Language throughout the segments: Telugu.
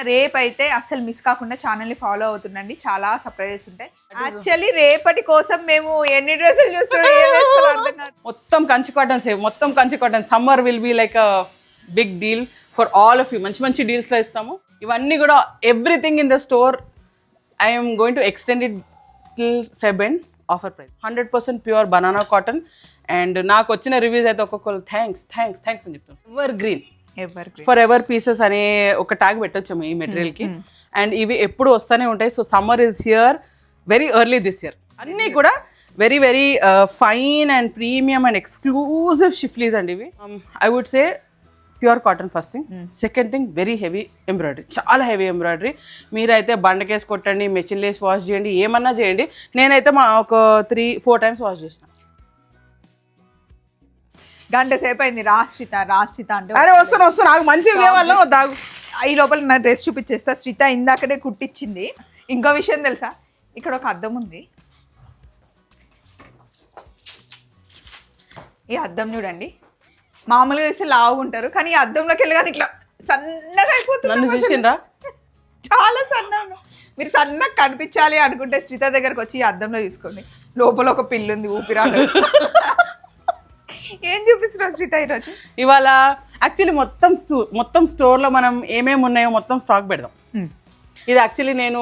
రేపైతే అస్సలు మిస్ కాకుండా ఛానల్ని ఫాలో అవుతుండండి, చాలా సర్ప్రైజెస్ ఉంటాయి. యాక్చువల్లీ రేపటి కోసం మేము ఎన్ని డ్రెస్సులు చూస్తున్నాం. మొత్తం కంచి కాటన్ సేవ్, మొత్తం Kanchi cotton. Summer will be like a big deal for all of you. మంచి మంచి డీల్స్లో ఇస్తాము. ఇవన్నీ కూడా everything in the store I'm going to extend it till Feb end offer price. 100% pure banana cotton. And నాకు వచ్చిన రివ్యూస్ అయితే ఒక్కొక్కరు థ్యాంక్స్ అని చెప్తాను. ఫర్ ఎవర్ పీసెస్ అనే ఒక ట్యాగ్ పెట్టొచ్చాము ఈ మెటీరియల్కి. అండ్ ఇవి ఎప్పుడు వస్తూనే ఉంటాయి. So summer is here very early this year. అన్నీ కూడా very very fine and premium and exclusive schifflis అండి ఇవి. I would say pure cotton first thing. Second thing very heavy embroidery, చాలా హెవీ ఎంబ్రాయిడరీ. మీరైతే బండకేసి కొట్టండి, మెషిన్ లేసి వాష్ చేయండి, ఏమన్నా చేయండి. నేనైతే ఒక 3-4 times వాష్ చేసిన. గంట సేపు అయింది రాష్ట్రిత అంటే. అరే వస్తాను నాకు మంచి లేవాలో దాగు. ఈ లోపల నా డ్రెస్ చూపించేస్తా. శ్రిత ఇందాకనే కుట్టించింది. ఇంకో విషయం తెలుసా, ఇక్కడ ఒక అద్దం ఉంది. ఈ అద్దం చూడండి, మామూలుగా వేస్తే లావుగా ఉంటారు, కానీ ఈ అద్దంలోకి వెళ్ళగానే ఇట్లా సన్నగా అయిపోతుంది. చాలా సన్నగా. మీరు సన్నగా కనిపించాలి అనుకుంటే శ్రిత దగ్గరకు వచ్చి ఈ అద్దంలో తీసుకోండి. లోపల ఒక పిల్లు ఉంది, ఊపిరాడు. ఏం చూపిస్తున్నావు శ్రీత ఈరోజు? ఇవాళ యాక్చువల్లీ మొత్తం స్టోర్లో మనం ఏమేమి ఉన్నాయో మొత్తం స్టాక్ పెడదాం. ఇది యాక్చువల్లీ నేను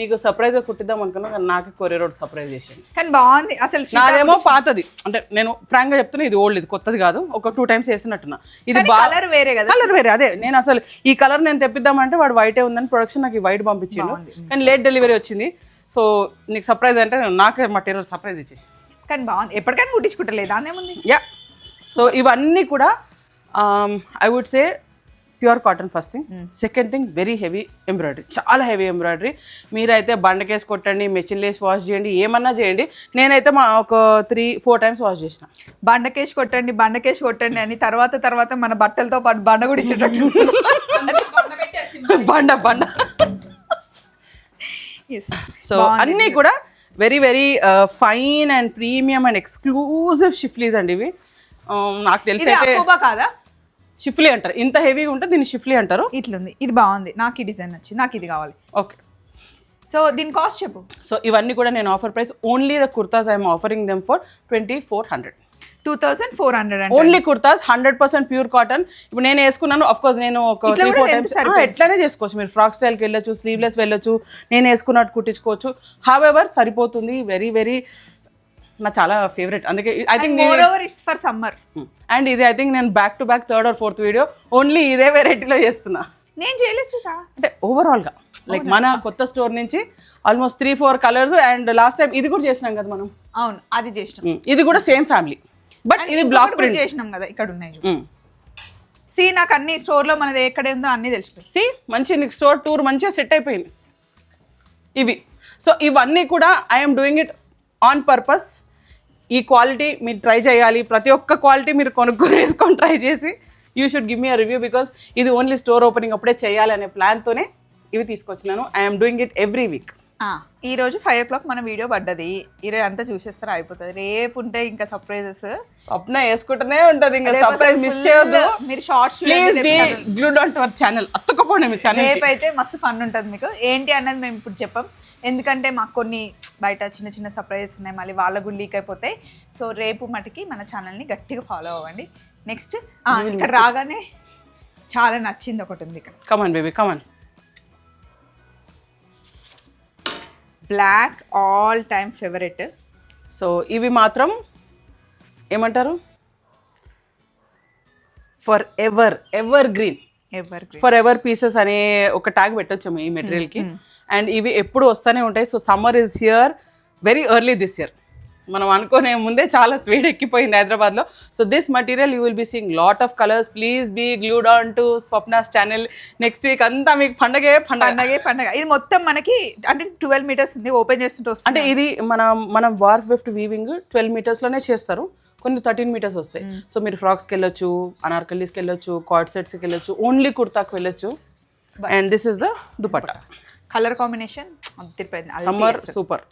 నీకు సర్ప్రైజ్గా కుట్టిద్దాం అనుకున్నా, కానీ నాకు కొరియర్ రోడ్ సర్ప్రైజ్ చేసాను. కానీ బాగుంది అసలు. నాదేమో పాతది, అంటే నేను ఫ్రాంక్గా చెప్తున్నా, ఇది ఓల్డ్, ఇది కొత్తది కాదు. ఒక 2 times వేసినట్టున్నా. ఇది కలర్ వేరే కదా, కలర్ వేరే. అదే నేను అసలు ఈ కలర్ నేను తెప్పిద్దామంటే వాడు వైటే ఉందని ప్రొడక్షన్ నాకు ఈ వైట్ పంపించాను, కానీ లేట్ డెలివరీ వచ్చింది. సో నీకు సర్ప్రైజ్ అంటే నాకే మటీరియల్ సర్ప్రైజ్ ఇచ్చేసి. కానీ బాగుంది, ఎప్పటికైనా కుట్టించుకుంటలేదు అదేముంది. యా. సో ఇవన్నీ కూడా I would say pure cotton first thing. Second thing very heavy embroidery, చాలా హెవీ ఎంబ్రాయిడరీ. మీరైతే బండకేసి కొట్టండి, మెషిన్ లేసి వాష్ చేయండి, ఏమన్నా చేయండి. నేనైతే ఒక 3-4 times వాష్ చేసిన. బండకేసి కొట్టండి అని తర్వాత మన బట్టలతో పాటు బండ కూడా ఇచ్చేటట్టు. బండ. సో అన్నీ కూడా very very fine and premium and exclusive schifflis అండి ఇవి. నాకు తెలిసి కాదా, షిఫ్లీ అంటారు. ఇంత హెవీగా ఉంటే దీన్ని షిఫ్లీ అంటారు. ఇట్లుంది, ఇది బాగుంది. నాకు ఈ డిజైన్ నచ్చింది, నాకు ఇది కావాలి. ఓకే, సో దీని కాస్ట్ చెప్పు. సో ఇవన్నీ కూడా నేను offer price only the kurtas I'm offering them for 2400. 2400 only kurtas, 100% pure cotton. ఇప్పుడు నేను వేసుకున్నాను, అఫ్ కోర్స్ నేను ఒక 3-4 times ఎట్లానే చేసుకోవచ్చు. మీరు ఫ్రాక్ స్టైల్కి వెళ్ళొచ్చు, స్లీవ్లెస్ వెళ్ళొచ్చు, నేను వేసుకున్నట్టు కుట్టించుకోవచ్చు. హౌఎవర్ సరిపోతుంది. వెరీ వెరీ నా చాలా ఫేవరెట్. అందుకే I think it's for summer. And ఇది ఐ థింక్ నేను back to back 3rd or 4th video only ఇదే వెరైటీలో చేస్తున్నా. నేను చేయలేదు అంటే ఓవరాల్గా లైక్ మన కొత్త స్టోర్ నుంచి almost 3-4 colours. And last time ఇది కూడా చేసినాం కదా మనం. అవును, అది చేసినాం. ఇది కూడా సేమ్ ఫ్యామిలీ, బట్ ఇది బ్లాక్ ప్రింట్ చేసినాం కదా. ఇక్కడ ఉన్నాయి. సి నాకు అన్ని స్టోర్లో మనది ఎక్కడ ఉందో అన్నీ తెలిసిపోయింది. సి మంచి నీకు స్టోర్ టూర్ మంచిగా సెట్ అయిపోయింది ఇవి. సో ఇవన్నీ కూడా I'm doing it on purpose. ఈ క్వాలిటీ మీరు ట్రై చేయాలి. ప్రతి ఒక్క క్వాలిటీ మీరు వేసుకొని ట్రై చేసి you should give me a review, because ఇది ఓన్లీ స్టోర్ ఓపెనింగ్ అప్పుడే చేయాలి అనే ప్లాన్తోనే ఇవి తీసుకొచ్చినాను. I'm doing it every week. ఈరోజు 5 o'clock మన వీడియో పడ్డది. ఈరోజు అంతా చూసేస్తారు, అయిపోతుంది. రేపు ఉంటే ఇంకా సర్ప్రైజెస్ స్వప్న వేసుకుంటూనే ఉంటుంది. ఇంకా సర్ప్రైజ్ మిస్ చేయొద్దు. మీరు shorts please be glued on to our channel. అతుక్కుపోండి మీ ఛానల్. రేపు అయితే మస్తు ఫన్ ఉంటుంది మీకు. ఏంటి అన్నది మేము ఇప్పుడు చెప్పాం, ఎందుకంటే మాకు కొన్ని బయట చిన్న సర్ప్రైజెస్ ఉన్నాయి, మళ్ళీ వాళ్ళ కూడా లీక్ అయిపోతాయి. సో రేపు మటుకి మన ఛానల్ని గట్టిగా ఫాలో అవ్వండి. నెక్స్ట్ ఇక్కడ రాగానే చాలా నచ్చింది ఒకటి ఉంది ఇక్కడ. Come on baby come on. Black all time favourite. So ఇవి మాత్రం ఏమంటారు, forever green forever pieces అనే ఒక ట్యాగ్ పెట్టొచ్చాము ఈ మెటీరియల్కి. అండ్ ఇవి ఎప్పుడు వస్తూనే ఉంటాయి. So summer is here very early this year. మనం అనుకునే ముందే చాలా స్వీట్ ఎక్కిపోయింది హైదరాబాద్లో. So this material you will be seeing lot of colours. Please be glued on to Swapna's channel. Next week అంతా మీకు పండగే పండగ. ఇది మొత్తం మనకి అంటే 12 meters ఉంది, ఓపెన్ చేస్తుంటే వస్తుంది. అంటే ఇది మనం వార్ ఫిఫ్ట్ వీవింగ్ 12 metersలోనే చేస్తారు. కొన్ని 13 meters వస్తాయి. సో మీరు ఫ్రాక్స్కి వెళ్ళొచ్చు, అనార్కలీస్కి వెళ్ళొచ్చు, కార్డ్ సెట్స్కి వెళ్ళొచ్చు, ఓన్లీ కుర్తాకి వెళ్ళొచ్చు. And this is the dupatta. Colour combination summer super.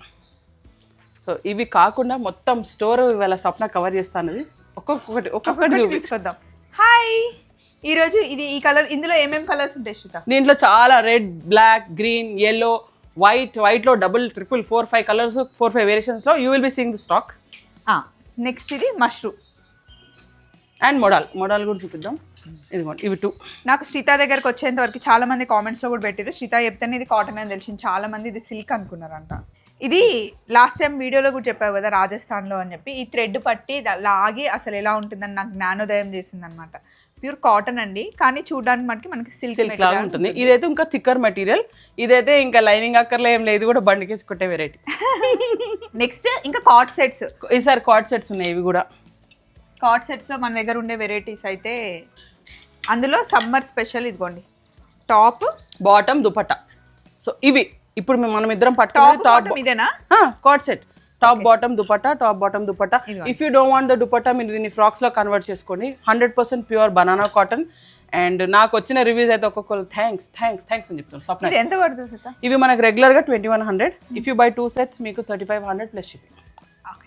So ఇవి కాకుండా మొత్తం స్టోర్ ఇవాళ స్వప్న కవర్ చేస్తాను. ఒక్కొక్కటి తీసుకొద్దాం. హాయ్, ఈరోజు ఇది ఈ కలర్, ఇందులో ఏమేమి కలర్స్ ఉంటాయి శ్రీత? దీంట్లో చాలా red, black, green, yellow, white లో డబుల్, ట్రిపుల్, 4-5 కలర్స్, 4-5 వేరియేషన్స్ లో you will be seeing the stock. Next ఇది మష్రూమ్ అండ్ మోడల్ కూడా చూపిద్దాం. ఇదిగోండి ఇవి 2. నాకు శ్రీత దగ్గరకు వచ్చేంత వరకు చాలా మంది కామెంట్స్ లో కూడా పెట్టారు, శ్రీత చెప్తేనే ఇది కాటన్ అని తెలిసింది, చాలా మంది ఇది సిల్క్ అనుకున్నారంట. ఇది లాస్ట్ టైం వీడియోలో కూడా చెప్పావు కదా రాజస్థాన్లో అని చెప్పి, ఈ థ్రెడ్ పట్టి లాగి అసలు ఎలా ఉంటుందని నాకు జ్ఞానోదయం చేసింది అనమాట. ప్యూర్ కాటన్ అండి, కానీ చూడడానికి మనకి సిల్క్ లాగా ఉంటుంది. ఇదైతే ఇంకా థిక్కర్ మెటీరియల్, ఇదైతే ఇంకా లైనింగ్ అక్కర్లే ఏం లేదు, కూడా బండికేసి కొట్టే వెరైటీ. నెక్స్ట్ ఇంకా కార్డ్ సెట్స్, ఈసారి కార్డ్ సెట్స్ ఉన్నాయి. ఇవి కూడా కార్డ్ సెట్స్లో మన దగ్గర ఉండే వెరైటీస్ అయితే, అందులో సమ్మర్ స్పెషల్ ఇదిగోండి టాప్, బాటమ్, దుపట్టా. సో ఇవి ఇప్పుడు మనం ఇద్దరం పట్టుకునే టాప్ ఇదేనా card set, top bottom dupatta, top bottom dupatta. If you don't want the dupatta, మీరు దీన్ని ఫ్రాక్స్ లో కన్వర్ట్ చేసుకోండి. 100% ప్యూర్ బనానా కాటన్. అండ్ నాకు వచ్చిన రివ్యూస్ అయితే ఒక్కొక్కరు థ్యాంక్స్ అని చెప్తాను. స్వప్న ఎంత పడుతుంది? ఇవి మనకు రెగ్యులర్ గా 2100. ఇఫ్ యూ బై 2 sets మీకు 3500 ప్లస్ షిప్పింగ్.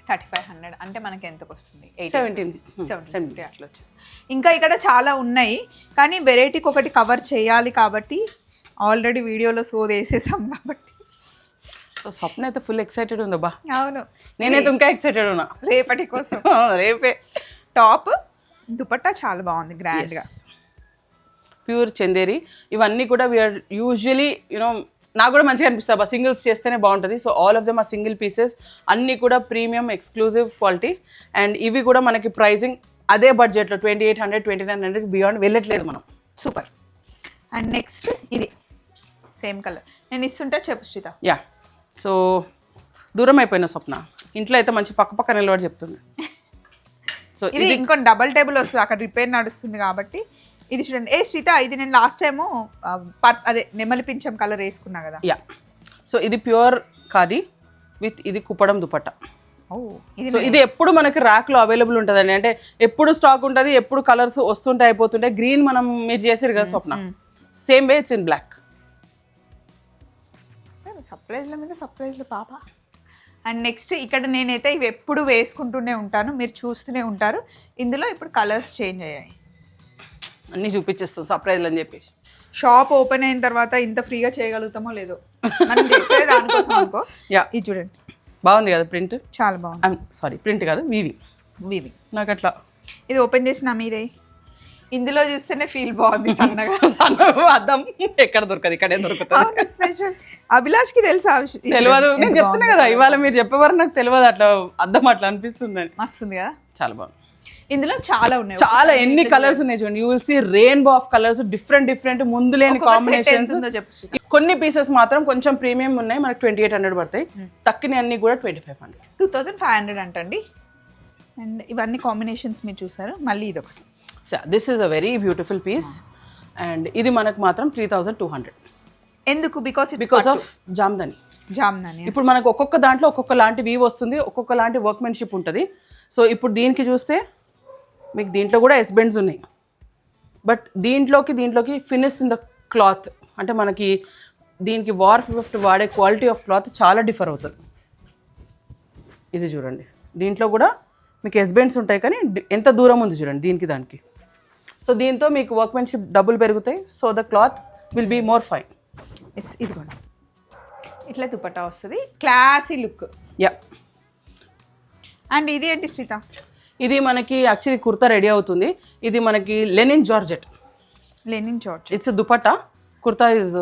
3500 అంటే మనకి ఎంతకు వస్తుంది? 17 అట్లా వచ్చేస్తుంది. ఇంకా ఇక్కడ చాలా ఉన్నాయి, కానీ వెరైటీకి ఒకటి కవర్ చేయాలి కాబట్టి ఆల్రెడీ వీడియోలో సోది వేసేసాం కాబట్టి. సో స్వప్న అయితే ఫుల్ ఎక్సైటెడ్ ఉందబ్బా. అవును, నేనైతే ఇంకా ఎక్సైటెడ్ ఉన్నా రేపటి కోసం. రేపే. టాప్ దుపట్టా చాలా బాగుంది, గ్రాండ్గా ప్యూర్ చందేరి. ఇవన్నీ కూడా వీఆర్ యూజువలీ నాకు కూడా మంచిగా అనిపిస్తుంది అబ్బా, సింగిల్స్ చేస్తేనే బాగుంటుంది. సో ఆల్ ఆఫ్ దెమ్ ఆ సింగిల్ పీసెస్, అన్నీ కూడా ప్రీమియం ఎక్స్క్లూజివ్ క్వాలిటీ. అండ్ ఇవి కూడా మనకి ప్రైజింగ్ అదే బడ్జెట్లో 2800, 2900 బియాండ్ వెళ్ళట్లేదు మనం. సూపర్. అండ్ నెక్స్ట్ ఇది సేమ్ కలర్, నేను ఇస్తుంటే చెప్పు శ్రీత. యా, సో దూరం అయిపోయిన స్వప్న, ఇంట్లో అయితే మంచి పక్క నిలబడి చెప్తుంది. సో ఇది ఇంకో డబల్ టేబుల్ వస్తుంది, అక్కడ రిపేర్ నడుస్తుంది కాబట్టి. ఇది చూడండి. శ్రీత, ఇది నేను లాస్ట్ టైము అదే నెమలి పింఛం కలర్ వేసుకున్నా కదా. యా, సో ఇది ప్యూర్ ఖాదీ విత్ ఇది కుప్పడం దుపట్టా. సో ఇది ఎప్పుడు మనకి ర్యాక్లో అవైలబుల్ ఉంటుందండి, అంటే ఎప్పుడు స్టాక్ ఉంటుంది, ఎప్పుడు కలర్స్ వస్తుంటే అయిపోతుంటాయి. గ్రీన్ మనం మీరు చేసారు కదా Swapna, same way it's in black. సర్ప్రైజ్ల మీద సర్ప్రైజ్లు పాప. అండ్ నెక్స్ట్ ఇక్కడ నేనైతే ఇవి ఎప్పుడు వేసుకుంటూనే ఉంటాను, మీరు చూస్తూనే ఉంటారు. ఇందులో ఇప్పుడు కలర్స్ చేంజ్ అయ్యాయి, అన్నీ చూపించేస్తాం సర్ప్రైజ్లు అని చెప్పేసి. షాప్ ఓపెన్ అయిన తర్వాత ఇంత ఫ్రీగా చేయగలుగుతామో లేదో మనం చేసేది దానికోసం అనుకో. యా, ఇది చూడండి బాగుంది కదా ప్రింట్, చాలా బాగుంది. సారీ ప్రింట్ కాదు, వీవి నాకు అట్లా. ఇది ఓపెన్ చేసిన మీదే, ఇందులో చూస్తేనే ఫీల్ బాగుంది. సన్నగా అద్దం ఎక్కడ దొరకదు, ఇక్కడే దొరుకుతుంది. స్పెషల్ అభిలాష్కి తెలుసా? తెలియదు, నేను చెప్తున్నా కదా, ఇవాళ మీరు చెప్పేవారు నాకు తెలియదు అట్లా అద్దం అట్లా అనిపిస్తుంది అని. మస్తుంది కదా, చాలా బాగుంది. ఇందులో చాలా ఉన్నాయి, చాలా ఎన్ని కలర్స్ ఉన్నాయి చూడండి. You will see rainbow of colours, different ముందు లేని కాంబినేషన్స్. కొన్ని పీసెస్ మాత్రం కొంచెం ప్రీమియం ఉన్నాయి, మనకి 2800 పడతాయి. తక్కిన అన్ని కూడా 2500, 2500 అంటండి. అండ్ ఇవన్నీ కాంబినేషన్స్ మీరు చూసారు. మళ్ళీ ఇది ఒకటి, this is a very beautiful piece. And ఇది మనకు మాత్రం 3200. ఎందుకు? Because of Jamdani. ఇప్పుడు మనకు ఒక్కొక్క దాంట్లో ఒక్కొక్క లాంటి వీవ్ వస్తుంది, ఒక్కొక్క లాంటి వర్క్మెన్షిప్ ఉంటుంది. సో ఇప్పుడు దీనికి చూస్తే మీకు దీంట్లో కూడా ఎస్ బెండ్స్ ఉన్నాయి, బట్ దీంట్లోకి ఫినిష్ ఇన్ ద క్లాత్, అంటే మనకి దీనికి వార్ఫ్ వాడే క్వాలిటీ ఆఫ్ క్లాత్ చాలా డిఫర్ అవుతుంది. ఇది చూడండి, దీంట్లో కూడా మీకు ఎస్ బెండ్స్ ఉంటాయి, కానీ ఎంత దూరం ఉంది చూడండి దీనికి దానికి. సో దీంతో మీకు వర్క్మెన్షిప్ డబుల్ పెరుగుతాయి. So the cloth will be more fine. ఇది కూడా ఇట్లా దుపట్టా వస్తుంది, క్లాసీ లుక్. యా, అండ్ ఇది ఏంటి శ్రీత? ఇది మనకి యాక్చువల్లీ కుర్తా రెడీ అవుతుంది. ఇది మనకి linen georgette. It's dupatta. Kurta is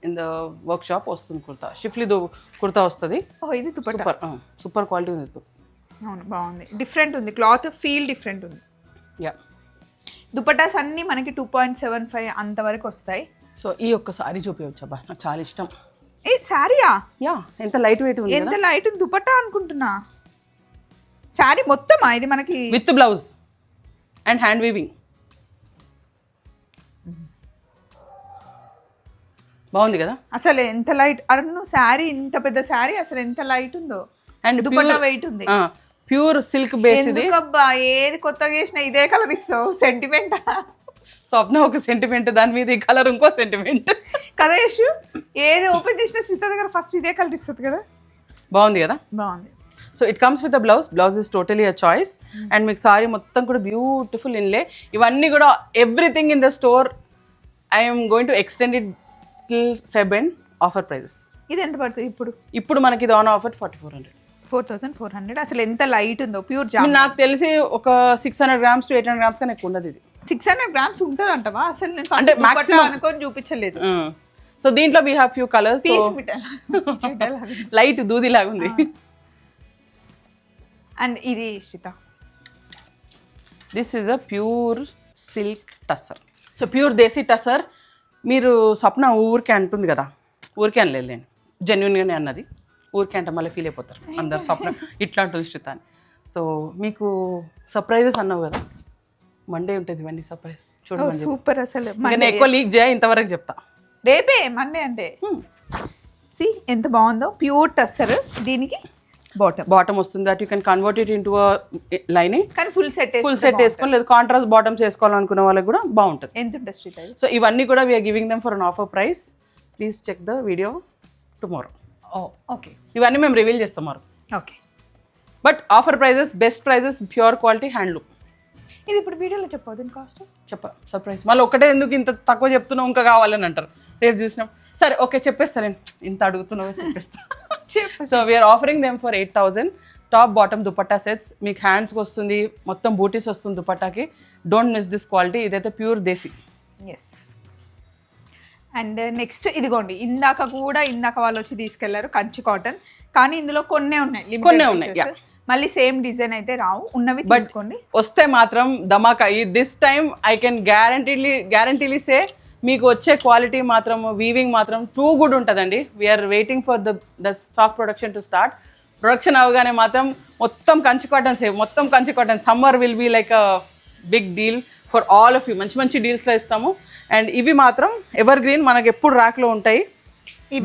in the workshop వస్తుంది. కుర్తా షిఫ్లీ కుర్తా వస్తుంది. ఇది దుపట్టా సూపర్ క్వాలిటీ ఉంది. అవును, బాగుంది, డిఫరెంట్ ఉంది క్లాత్, ఫీల్ డిఫరెంట్ ఉంది. యా, దుపట్టాస్ అన్నీ మనకి 2.75 అంతవరకు వస్తాయి. సో ఈ ఒక్క సారీ చూపించచ్చు అబ్బా, నాకు చాలా ఇష్టం. ఏ శారీయా? యా, ఎంత లైట్ వెయిట్ ఉంది, ఎంత లైట్ ఉంది. దుపట్టా అనుకుంటున్నా, శారీ మొత్తమా ఇది మనకి? With blouse and hand weaving. బాగుంది కదా అసలు, ఎంత లైట్. అరుణ్ శారీ, ఇంత పెద్ద శారీ అసలు ఎంత లైట్ ఉందో. అండ్ దుపట్టా వెయిట్ ఉంది, ప్యూర్ సిల్క్ బేస్. ఇది ఏది కొత్తగా చేసినా ఇదే కలర్ ఇస్తావు, సెంటిమెంట్. స్వప్న ఒక సెంటిమెంట్, దాని మీద ఈ కలర్ ఇంకో సెంటిమెంట్ కదా యశు. ఏది ఓపెన్ చేసినా శ్రీత దగ్గర ఫస్ట్ ఇదే కలర్ ఇస్తుంది కదా. బాగుంది కదా, బాగుంది. So it comes with a blouse is totally a choice. And మీకు సారీ మొత్తం కూడా బ్యూటిఫుల్ ఇన్లే. ఇవన్నీ కూడా everything in the store I'm going to extend it till Feb end offer prices. ఇది ఎంత పడుతుంది ఇప్పుడు మనకి ఇది ఆన్ ఆఫర్ 4400. 4400. అసలు ఎంత లైట్ ఉందో, ప్యూర్ జామ్. నాకు తెలిసి ఒక 600 grams to 800 grams కన్నా ఎక్కువ ఉండదు ఇది. 600 grams ఉంటుంది అంటవా? అసలు నేను అంటే ఫస్ట్ maximum అనుకొని చూపించలేదు. సో దీంట్లో we have few colours. Piece మిఠాయి లైట్ దూది లాగా ఉంది. అండ్ ఇది Shritha, this is a pure silk tussar. So pure desi tussar. మీరు స్వప్న ఊరికే అంటుంది కదా, ఊరికే అనలేదు నేను, జెన్యున్గానే అన్నది. ఊరికే అంటే మళ్ళీ ఫీల్ అయిపోతారు అందరు, స్వప్న ఇట్లా అంటుంది శ్రిత అని. సో మీకు సర్ప్రైజెస్ అన్నావు కదా, మండే ఉంటుంది ఇవన్నీ సర్ప్రైజ్. చూడండి సూపర్. అసలు నేను ఎక్కువ లీక్ చేయ, ఇంతవరకు చెప్తా. రేపే మండే అంటే సి ఎంత బాగుందో, ప్యూర్ టస్సర్. దీనికి బాటమ్ వస్తుంది, that you can convert it into lining. కానీ ఫుల్ సెట్ వేసుకొని, లేదు కాంట్రాస్ట్ బాటమ్స్ వేసుకోవాలనుకునే వాళ్ళకి కూడా బాగుంటుంది. ఎంత ఉంటుంది శ్రీత? సో ఇవన్నీ కూడా we're giving them for an offer price. Please check the video tomorrow. Okay, ఇవన్నీ మేము రివీల్ చేస్తాం మరి. Okay, but offer prices, best prices, pure quality, handloom. ఇది ఇప్పుడు వీడియోలో చెప్పవు దీని కాస్ట్? సర్ప్రైజ్. మళ్ళీ ఒకటే ఎందుకు ఇంత తక్కువ చెప్తున్నావు, ఇంకా కావాలని అంటారు రేపు చూసినాం. సరే ఓకే చెప్పేస్తా, నేను ఇంత అడుగుతున్నావు చెప్పేస్తా. So we are offering them for 8000. Top bottom dupatta sets. మీకు హ్యాండ్స్కి వస్తుంది, మొత్తం బూటీస్ వస్తుంది దుపట్టాకి. Don't miss this quality. ఇదైతే pure desi. Yes. And next ఇదిగోండి, ఇందాక వాళ్ళు వచ్చి తీసుకెళ్లారు కంచి కాటన్. కానీ ఇందులో కొన్నే ఉన్నాయి. మళ్ళీ సేమ్ డిజైన్ అయితే రావు, ఉన్నవి తీసుకోండి. వస్తే మాత్రం ధమాకా. This time I can guaranteedly say మీకు వచ్చే క్వాలిటీ మాత్రం, వీవింగ్ మాత్రం టూ గుడ్ ఉంటుందండి. We're waiting for the stock production to start. Production అవగానే మాత్రం మొత్తం Kanchi cotton. Summer will be like a big deal for all of you. మంచి డీల్స్లో ఇస్తాము. అండ్ ఇవి మాత్రం ఎవర్ గ్రీన్, మనకి ఎప్పుడు ర్యాక్లో ఉంటాయి.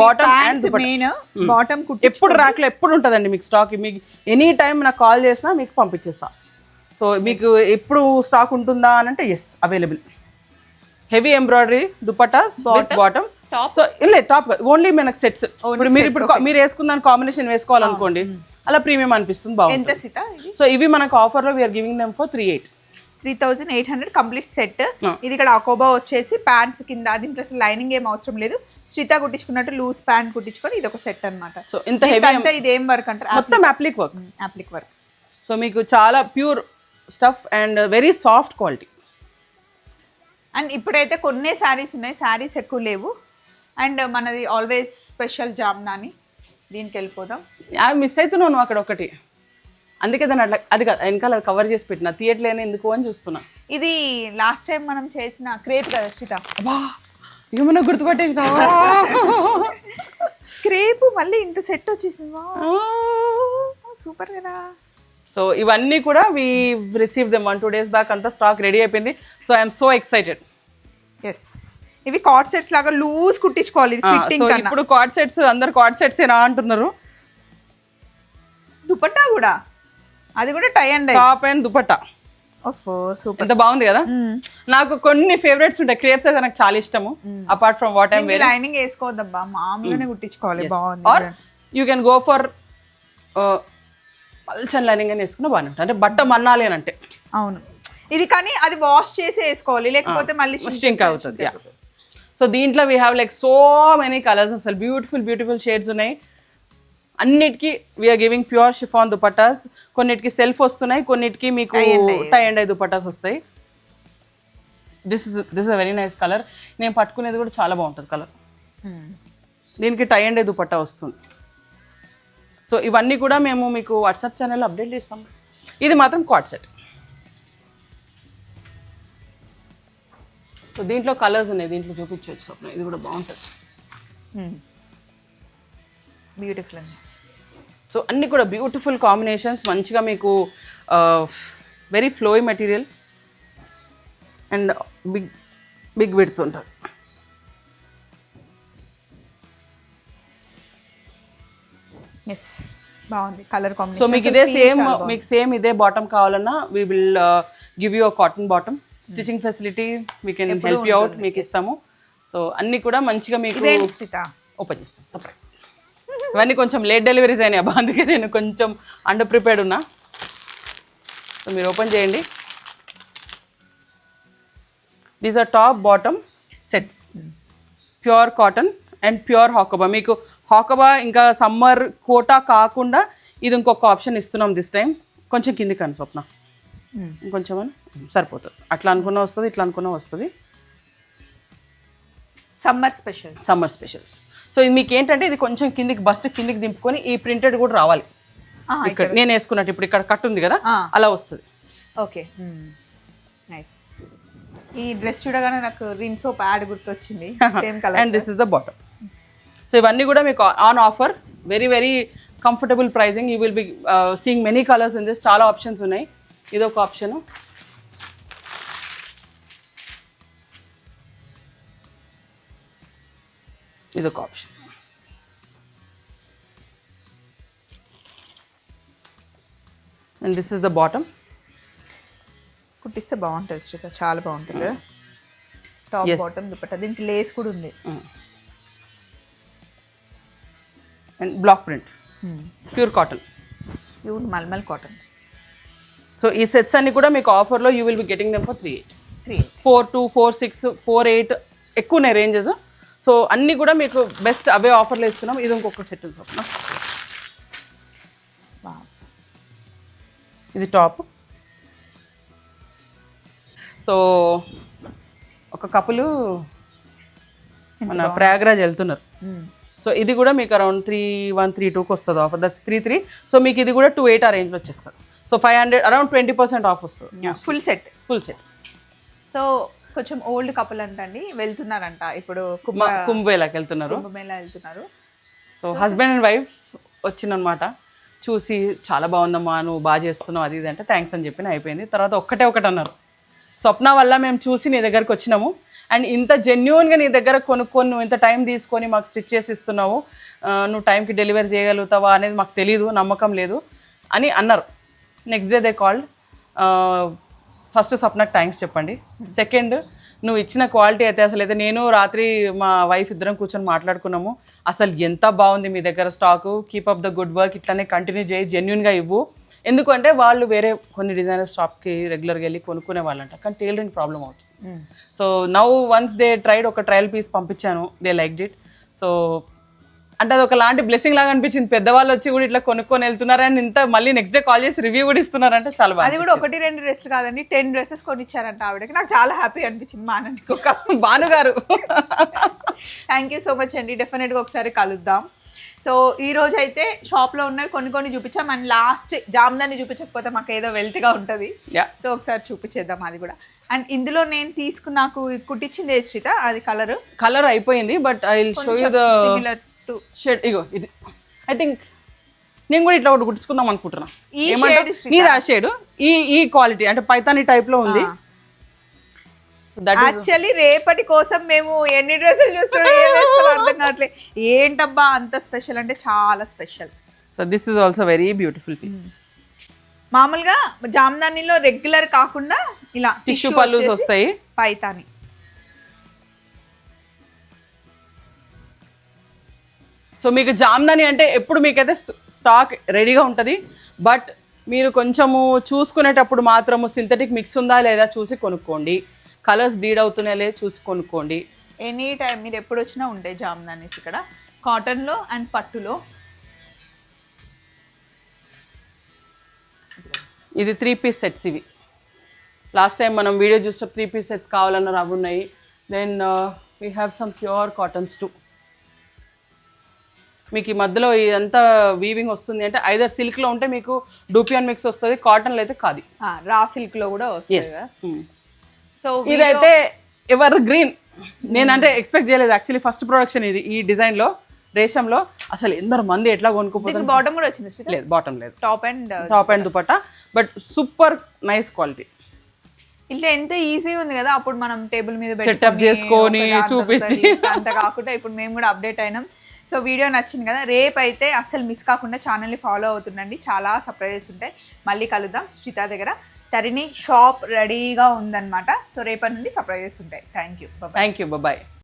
బాటమ్ ఎప్పుడు ర్యాక్లో ఎప్పుడు ఉంటుందండి మీకు స్టాక్. మీకు ఎనీ టైం నాకు కాల్ చేసినా మీకు పంపించేస్తా. సో మీకు ఎప్పుడు స్టాక్ ఉంటుందా అని అంటే yes, available. Heavy embroidery dupattas with bottom. So ఇలా టాప్ ఓన్లీ మనకు సెట్స్. మీరు వేసుకున్న కాంబినేషన్ వేసుకోవాలనుకోండి, అలా ప్రీమియం అనిపిస్తుంది, బాగుంది. సో ఇవి మనకు ఆఫర్లో we're giving them for 3800 complete set. ఇది ఇక్కడ అకోబా వచ్చేసి ప్యాంట్స్ కింద, దీంట్లో అసలు లైనింగ్ ఏం అవసరం లేదు. శ్రీత కుట్టించుకున్నట్టు లూజ్ ప్యాంట్ కుట్టించుకొని ఇది ఒక సెట్ అనమాట. సో ఇంత హెవీ, ఇది ఏం వర్క్ అంటారు? మొత్తం అప్లిక్ వర్క్. సో మీకు చాలా pure stuff and very soft quality. And ఇప్పుడైతే కొన్ని శారీస్ ఉన్నాయి, శారీస్ ఎక్కువ లేవు. అండ్ మనది ఆల్వేస్ స్పెషల్ జామ్నాని, దీనికి వెళ్ళిపోదాం. మిస్ అవుతున్నాను అక్కడ ఒకటి, అందుకే దాన్ని అట్లా అది వెనకాల కవర్ చేసి పెట్టిన, తీయట్లేని ఎందుకు అని చూస్తున్నా. ఇది లాస్ట్ టైం మనం చేసిన క్రేప్ కదా శ్రీత? ఏమన్నా గుర్తుపట్టేసిన క్రేప్, మళ్ళీ ఇంత సెట్ వచ్చేసింది, సూపర్ కదా. సో ఇవన్నీ కూడా we receive them 1-2 days back. అంతా స్టాక్ రెడీ అయిపోయింది. So I'm so excited. Yes, ఇవి కార్డ్ సెట్స్ లాగా లూజ్ కుట్టించుకోవాలి. ఇప్పుడు కార్డ్ సెట్స్, అందరు కార్డ్ సెట్స్ ఏనా అంటున్నారు. దుపట్టా కూడా, అది కూడా tie and top and dupatta. Super, ఎంత బాగుంది కదా. నాకు కొన్ని ఫేవరెట్స్ ఉంటాయి. క్రేప్స్ అయితే నాకు చాలా ఇష్టము. Apart from what I'm wearing. Lining వేసుకోవద్దబ్బా, మామూలుగానే కుట్టించుకోవాలి, బాగుంది. Or you can go for పల్చన్ లైనింగ్ అని వేసుకున్నా బాగానే ఉంటుంది. అంటే బట్ట మన్నాలి అని అంటే. అవును, ఇది కానీ అది వాష్ చేసి వేసుకోవాలి, లేకపోతే మళ్ళీ స్టింక్ అవుతుంది. సో దీంట్లో we have like so many colours. అసలు బ్యూటిఫుల్ షేడ్స్ ఉన్నాయి. అన్నిటికీ we're giving pure chiffon dupattas. కొన్నిటికి సెల్ఫ్ వస్తున్నాయి, కొన్నిటికి మీకు టై అండ్ ఐ దుపట్టాస్ వస్తాయి. This is a very nice colour. నేను పట్టుకునేది కూడా చాలా బాగుంటుంది కలర్. దీనికి టై అండ్ ఐ దుపట్టా వస్తుంది. సో ఇవన్నీ కూడా మేము మీకు వాట్సాప్ ఛానల్లో అప్డేట్ చేస్తాం. ఇది మాత్రం కార్డ్ సెట్. సో దీంట్లో కలర్స్ ఉన్నాయి, దీంట్లో చూపించవచ్చు. ఇది కూడా బాగుంటుంది, బ్యూటిఫుల్ అండి. సో అన్నీ కూడా బ్యూటిఫుల్ కాంబినేషన్స్. మంచిగా మీకు very flowy material and big width ఉంటుంది. ఎస్, బాగుంది కలర్ కాంబినేషన్. సో మీకు ఇదే సేమ్ ఇదే బాటమ్ కావాలన్నా we will give you a cotton bottom. Stitching facility we can help you out, మీకు ఇస్తాము. సో అన్నీ కూడా మంచిగా మీకు ఓపెన్ చేస్తాం సర్ప్రైజ్. ఇవన్నీ కొంచెం లేట్ డెలివరీస్ అయినాయి అబ్బా, అందుకే నేను కొంచెం అండర్ ప్రిపేర్డ్ ఉన్నా. సో మీరు ఓపెన్ చేయండి. These are top bottom sets, pure cotton and pure hakoba. మీకు హాకబా ఇంకా సమ్మర్ కోటా కాకుండా ఇది ఇంకొక ఆప్షన్ ఇస్తున్నాం దిస్ టైం. కొంచెం కిందికి అని స్వప్న, ఇంకొంచెం అని సరిపోతుంది. అట్లా అనుకున్నా వస్తుంది, ఇట్లా అనుకున్నా వస్తుంది. Summer specials. సో ఇది మీకు ఏంటంటే ఇది కొంచెం కిందికి బస్ట్ కిందికి దింపుకొని ఈ ప్రింటెడ్ కూడా రావాలి. ఇక్కడ నేను వేసుకున్నట్టు ఇప్పుడు ఇక్కడ కట్ ఉంది కదా, అలా వస్తుంది. Okay, nice. ఈ డ్రెస్ చూడగానే నాకు రిన్ సోప్ యాడ్ గుర్తొచ్చింది, same colour. And this is the bottom. So ఇవన్నీ కూడా మీకు on offer, very very comfortable pricing. You will be seeing many colours in this. చాలా ఆప్షన్స్ ఉన్నాయి. ఇదొక ఆప్షను. ఇదొక option. And this is the bottom. కుట్టిస్తే బాగుంటుంది శ్రీత, చాలా బాగుంటుంది కదా. టాప్ బాటమ్ దుపట్టా, దీనికి లేస్ కూడా ఉంది. And block print, pure cotton, pure mulmul cotton. So ఈ సెట్స్ అన్ని కూడా మీకు ఆఫర్లో you will be getting them for 3,800. 4,200, 4,600, 4,800 ఎక్కువ ఉన్నాయి రేంజెస్. సో అన్నీ కూడా మీకు బెస్ట్ అవే ఆఫర్లో ఇస్తున్నాం. ఇది ఇంకొక సెట్ ఉంది స్వప్న. ఇది టాప్. సో ఒక కపులు మన ప్రయాగ్రాజ్ వెళ్తున్నారు. సో ఇది కూడా మీకు అరౌండ్ 3,132కి వస్తుంది ఆఫర్. దట్స్ 3,300. సో మీకు ఇది కూడా 2,800 ఆ రేంజ్లో వచ్చేస్తుంది. సో 500, అరౌండ్ 20% ఆఫ్ వస్తుంది ఫుల్ సెట్స్. సో కొంచెం ఓల్డ్ కపుల్ అంటండి, వెళ్తున్నారంట ఇప్పుడు కుంభమేళాకి వెళ్తున్నారు. సో హస్బెండ్ అండ్ వైఫ్ వచ్చిందనమాట. చూసి చాలా బాగుందమ్మా, నువ్వు బాగా చేస్తున్నావు అది ఇది అంటే థ్యాంక్స్ అని చెప్పి అయిపోయింది. తర్వాత ఒకటి అన్నారు, స్వప్న వల్ల మేము చూసి నీ దగ్గరకు వచ్చినాము అండ్ ఇంత జెన్యున్గా నీ దగ్గర కొనుక్కొని నువ్వు ఇంత టైం తీసుకొని మాకు స్టిచ్ చేసి ఇస్తున్నావు, నువ్వు టైంకి డెలివరీ చేయగలుగుతావా అనేది మాకు తెలీదు, నమ్మకం లేదు అని అన్నారు. Next day they called. First స్వప్నకు థ్యాంక్స్ చెప్పండి. సెకండ్, నువ్వు ఇచ్చిన క్వాలిటీ అయితే అసలు అయితే నేను రాత్రి మా వైఫ్ ఇద్దరం కూర్చొని మాట్లాడుకున్నాము. అసలు ఎంత బాగుంది మీ దగ్గర stock, keep up the good work, ఇట్లానే కంటిన్యూ చేయి, జెన్యున్గా ఇవ్వు. ఎందుకంటే వాళ్ళు వేరే కొన్ని డిజైనర్ షాప్కి రెగ్యులర్గా వెళ్ళి కొనుక్కునే వాళ్ళంట, కానీ టైలరింగ్ ప్రాబ్లం అవుతుంది. So now once they tried, ఒక ట్రయల్ పీస్ పంపించాను, దే లైక్డ్ ఇట్. సో అంటే అది ఒకలాంటి బ్లెస్సింగ్ లాగా అనిపించింది. పెద్దవాళ్ళు వచ్చి కూడా ఇట్లా కొనుక్కొని వెళ్తున్నారు అండ్ ఇంత మళ్ళీ నెక్స్ట్ డే కాల్ చేసి రివ్యూ కూడా ఇస్తున్నారంటే చాలా బాగా. అది కూడా 1-2 డ్రెస్లు కాదండి, 10 డ్రెస్సెస్ కొనిచ్చారంట ఆవిడకి. నాకు చాలా హ్యాపీ అనిపించింది మా అన్నకి ఒక భానుగారు. థ్యాంక్ యూ సో మచ్ అండి. డెఫినెట్గా ఒకసారి కలుద్దాం. సో ఈ రోజు అయితే షాప్లో ఉన్నవి కొన్ని చూపించాం అండ్ లాస్ట్ జామ్దాన్ని చూపించకపోతే మాకు ఏదో వెల్త్గా ఉంటుంది. సో ఒకసారి చూపించేద్దాం అది కూడా. అండ్ ఇందులో నేను తీసుకున్న నాకు కుట్టించింది శ్రీత, అది కలర్ అయిపోయింది. But I will show you the similar to shade. ఇగో ఇది ఐ థింక్ నేను కూడా ఇట్లా ఒకటి కుట్టించుకుందాం అనుకుంటున్నా. నీది ఆ షేడ్, ఈ క్వాలిటీ అంటే పైతాని టైప్లో ఉంది. యాక్చువల్లీ రేపటి కోసం మేము ఎన్ని డ్రెస్సులు చూస్తున్నాం అర్థం కావట్లేదు. ఏంటబ్బా అంత స్పెషల్ అంటే చాలా special. So this is also very beautiful piece. మామూలుగా జామ్దానిలో రెగ్యులర్ కాకుండా ఇలా టిష్యూ పల్లూస్ వస్తాయి, పైతాని. సో మీకు జామ్దాని అంటే ఎప్పుడు మీకైతే స్టాక్ రెడీగా ఉంటుంది. బట్ మీరు కొంచెము చూసుకునేటప్పుడు మాత్రము సింథటిక్ మిక్స్ ఉందా లేదా చూసి కొనుక్కోండి. కలర్స్ బ్లీడ్ అవుతున్నాయా లేదా చూసి కొనుక్కోండి. ఎనీ టైం మీరు ఎప్పుడు వచ్చినా ఉంటాయి జామ్దానీస్ ఇక్కడ, కాటన్లో అండ్ పట్టులో. ఇది 3 పీస్ సెట్స్. ఇవి లాస్ట్ టైం మనం వీడియో చూస్తే 3 పీస్ సెట్స్ కావాలన్నారు, అవి ఉన్నాయి. Then we have some pure cottons too. మీకు ఈ మధ్యలో ఇదంతా వీవింగ్ వస్తుంది అంటే ఐదర్ సిల్క్లో ఉంటే మీకు డూపియాన్ మిక్స్ వస్తుంది, కాటన్లో అయితే కాదు, రా సిల్క్లో కూడా వస్తుంది. సో ఇదైతే ఎవర్ గ్రీన్. నేనంటే ఎక్స్పెక్ట్ చేయలేదు యాక్చువల్లీ. ఫస్ట్ ప్రొడక్షన్ ఇది ఈ డిజైన్లో, రేషంలో. అసలు ఎందరు మంది ఎట్లా కొనుక్కోపోతారు. బాటమ్ కూడా వచ్చింది? లేదు, బాటమ్ లేదు, top and dupatta. But super nice quality. ఇట్లా ఎంత ఈజీ ఉంది కదా, అప్పుడు మనం టేబుల్ మీద సెటప్ చేసుకొని చూపించి అంత కాకుండా ఇప్పుడు మేము కూడా అప్డేట్ అయినాం. సో వీడియో నచ్చింది కదా, రేపు అయితే అస్సలు మిస్ కాకుండా ఛానల్ని ఫాలో అవుతుండండి, చాలా సర్ప్రైజెస్ ఉంటాయి. మళ్ళీ కలుద్దాం శ్రీత దగ్గర. తరిణి షాప్ రెడీగా ఉందన్నమాట. సో రేపటి నుండి సర్ప్రైజెస్ ఉంటాయి. Thank you, bye.